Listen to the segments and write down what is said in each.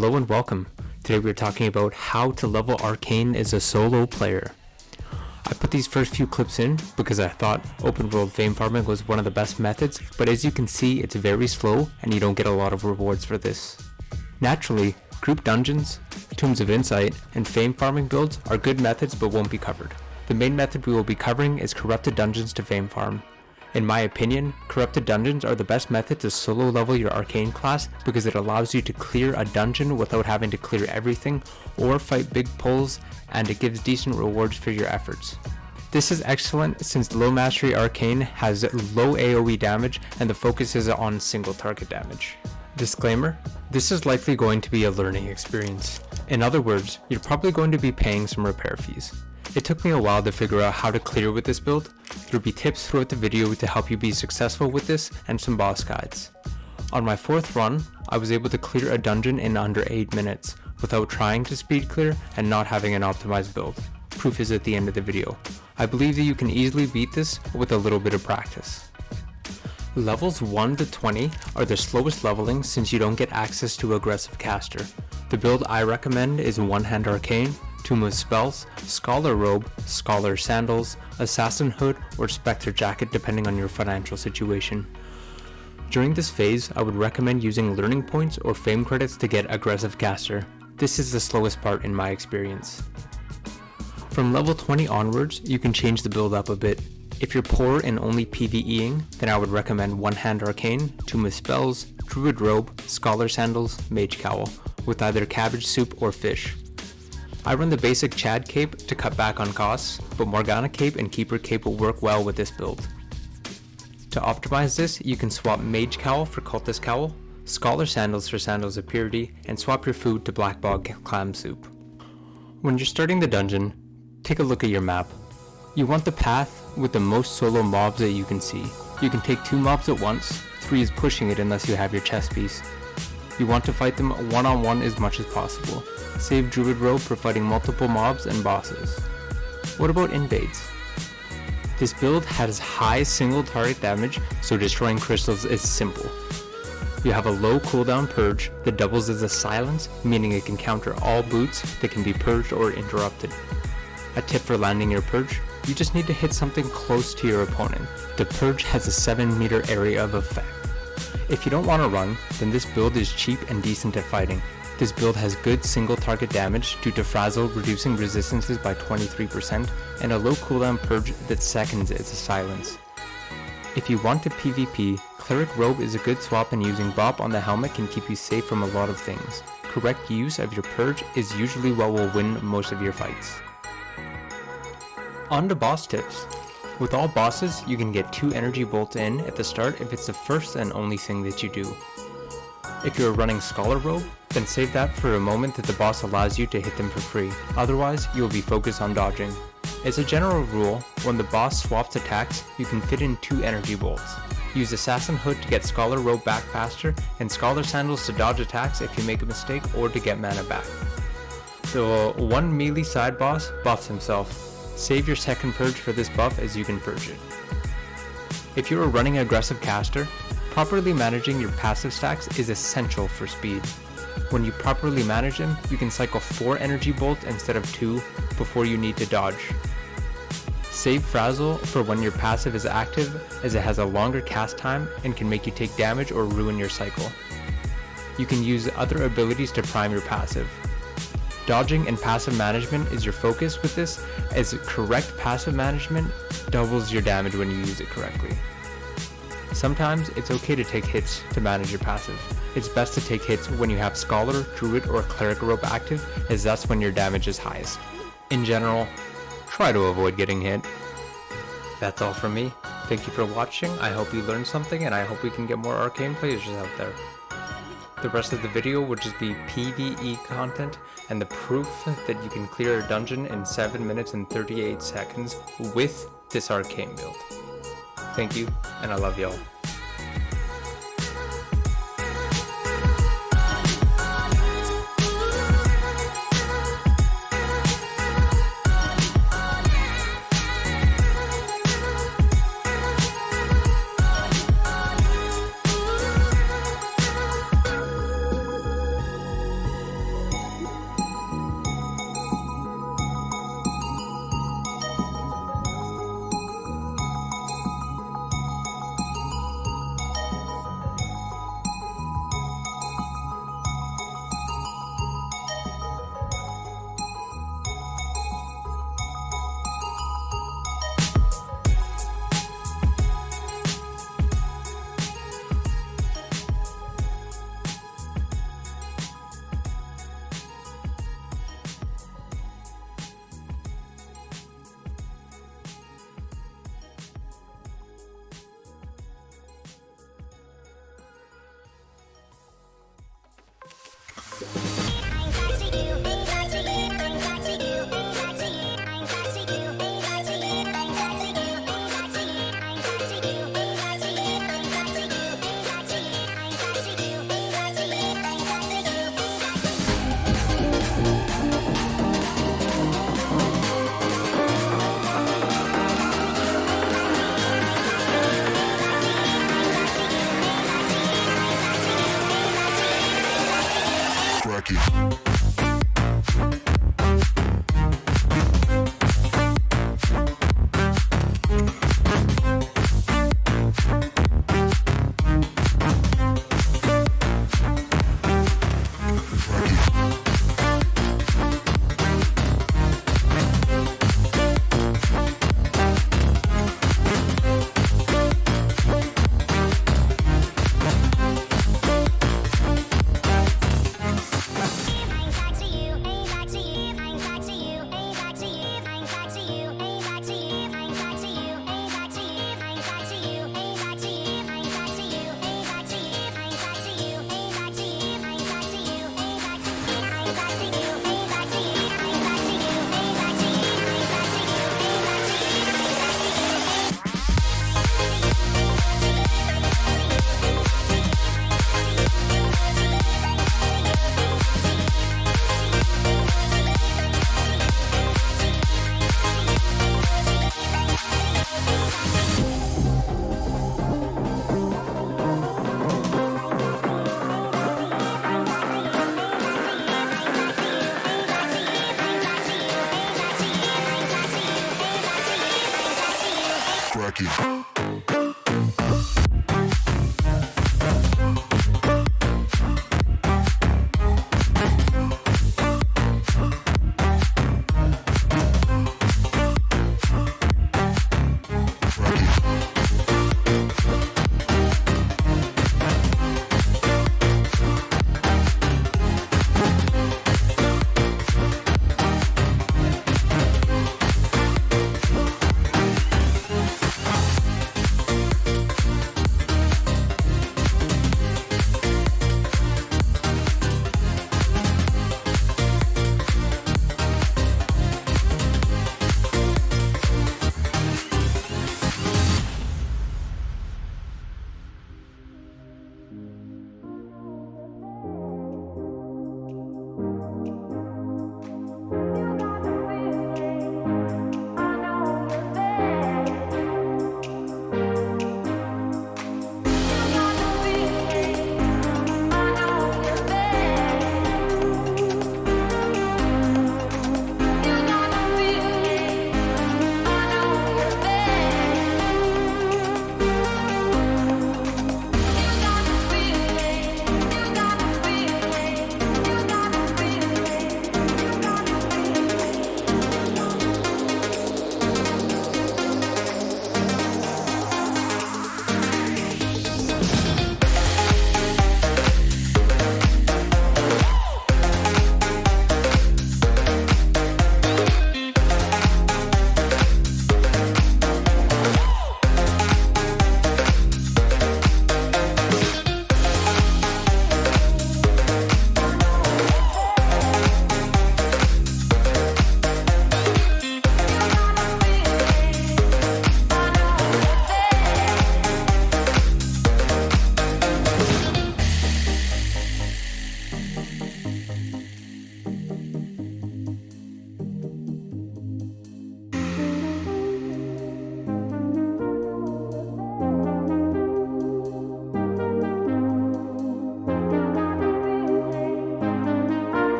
Hello and welcome. Today we're talking about how to level Arcane as a solo player. I put these first few clips in because I thought open world fame farming was one of the best methods, but as you can see it's very slow and you don't get a lot of rewards for this. Naturally, group dungeons, Tombs of Insight, and fame farming builds are good methods but won't be covered. The main method we will be covering is corrupted dungeons to fame farm. In my opinion, corrupted dungeons are the best method to solo level your arcane class because it allows you to clear a dungeon without having to clear everything or fight big pulls, and it gives decent rewards for your efforts. This is excellent since low mastery arcane has low AoE damage and the focus is on single target damage. Disclaimer, this is likely going to be a learning experience. In other words, you're probably going to be paying some repair fees. It took me a while to figure out how to clear with this build. There will be tips throughout the video to help you be successful with this and some boss guides. On my fourth run, I was able to clear a dungeon in under 8 minutes without trying to speed clear and not having an optimized build. Proof is at the end of the video. I believe that you can easily beat this with a little bit of practice. Levels 1 to 20 are the slowest leveling since you don't get access to aggressive caster. The build I recommend is One Hand Arcane, Tomb of Spells, Scholar Robe, Scholar Sandals, Assassin Hood, or Spectre Jacket depending on your financial situation. During this phase, I would recommend using learning points or fame credits to get aggressive caster. This is the slowest part in my experience. From level 20 onwards, you can change the build up a bit. If you're poor in only PvEing, then I would recommend One Hand Arcane, Tomb of Spells, Druid Robe, Scholar Sandals, Mage Cowl, with either cabbage soup or fish. I run the basic Chad Cape to cut back on costs, but Morgana Cape and Keeper Cape will work well with this build. To optimize this, you can swap Mage Cowl for Cultist Cowl, Scholar Sandals for Sandals of Purity, and swap your food to Black Bog Clam Soup. When you're starting the dungeon, take a look at your map. You want the path with the most solo mobs that you can see. You can take 2 mobs at once, 3 is pushing it unless you have your chest piece. You want to fight them one-on-one as much as possible. Save Druid Robe for fighting multiple mobs and bosses. What about invades? This build has high single target damage, so destroying crystals is simple. You have a low cooldown purge that doubles as a silence, meaning it can counter all boots that can be purged or interrupted. A tip for landing your purge, you just need to hit something close to your opponent. The purge has a 7-meter area of effect. If you don't want to run, then this build is cheap and decent at fighting. This build has good single target damage due to Frazzle reducing resistances by 23% and a low cooldown purge that seconds as a silence. If you want to PvP, Cleric Robe is a good swap and using Bop on the helmet can keep you safe from a lot of things. Correct use of your purge is usually what will win most of your fights. On to boss tips. With all bosses, you can get 2 energy bolts in at the start if it's the first and only thing that you do. If you're running Scholar Robe, then save that for a moment that the boss allows you to hit them for free, otherwise you will be focused on dodging. As a general rule, when the boss swaps attacks, you can fit in 2 energy bolts. Use Assassin Hood to get Scholar Robe back faster, and Scholar Sandals to dodge attacks if you make a mistake or to get mana back. The one melee side boss buffs himself. Save your second purge for this buff as you can purge it. If you are running aggressive caster, properly managing your passive stacks is essential for speed. When you properly manage them, you can cycle 4 energy bolts instead of 2 before you need to dodge. Save Frazzle for when your passive is active as it has a longer cast time and can make you take damage or ruin your cycle. You can use other abilities to prime your passive. Dodging and passive management is your focus with this, as correct passive management doubles your damage when you use it correctly. Sometimes it's okay to take hits to manage your passive. It's best to take hits when you have Scholar, Druid, or Cleric Robe active, as that's when your damage is highest. In general, try to avoid getting hit. That's all from me. Thank you for watching, I hope you learned something, and I hope we can get more Arcane players out there. The rest of the video will just be PvE content and the proof that you can clear a dungeon in 7 minutes and 38 seconds with this Arcane build. Thank you, and I love y'all.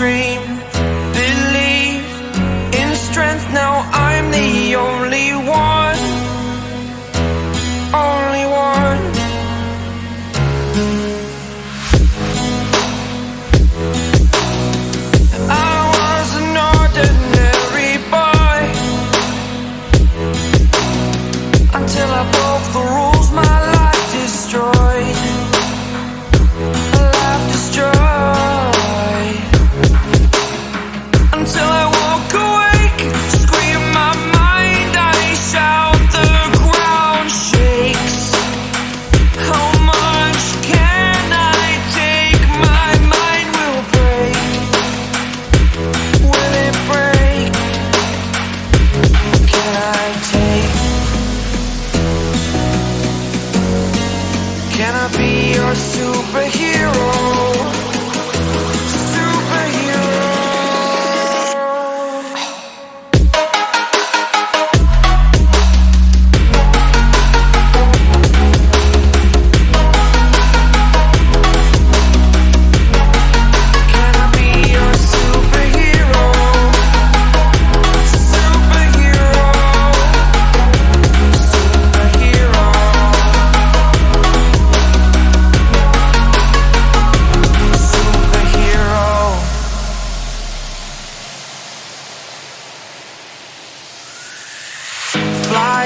dream, believe in strength. Now I'm the only one, only one. I was an ordinary boy until I broke the rules, my life destroyed, life destroyed. Until I walk awake, scream my mind, I shout, the ground shakes. How much can I take? My mind will break. Will it break? Can I take? Can I be your superhero? Superhero. Can I be your superhero? Superhero. Superhero. Superhero. Fly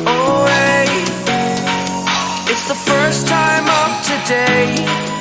away. It's the first time of today.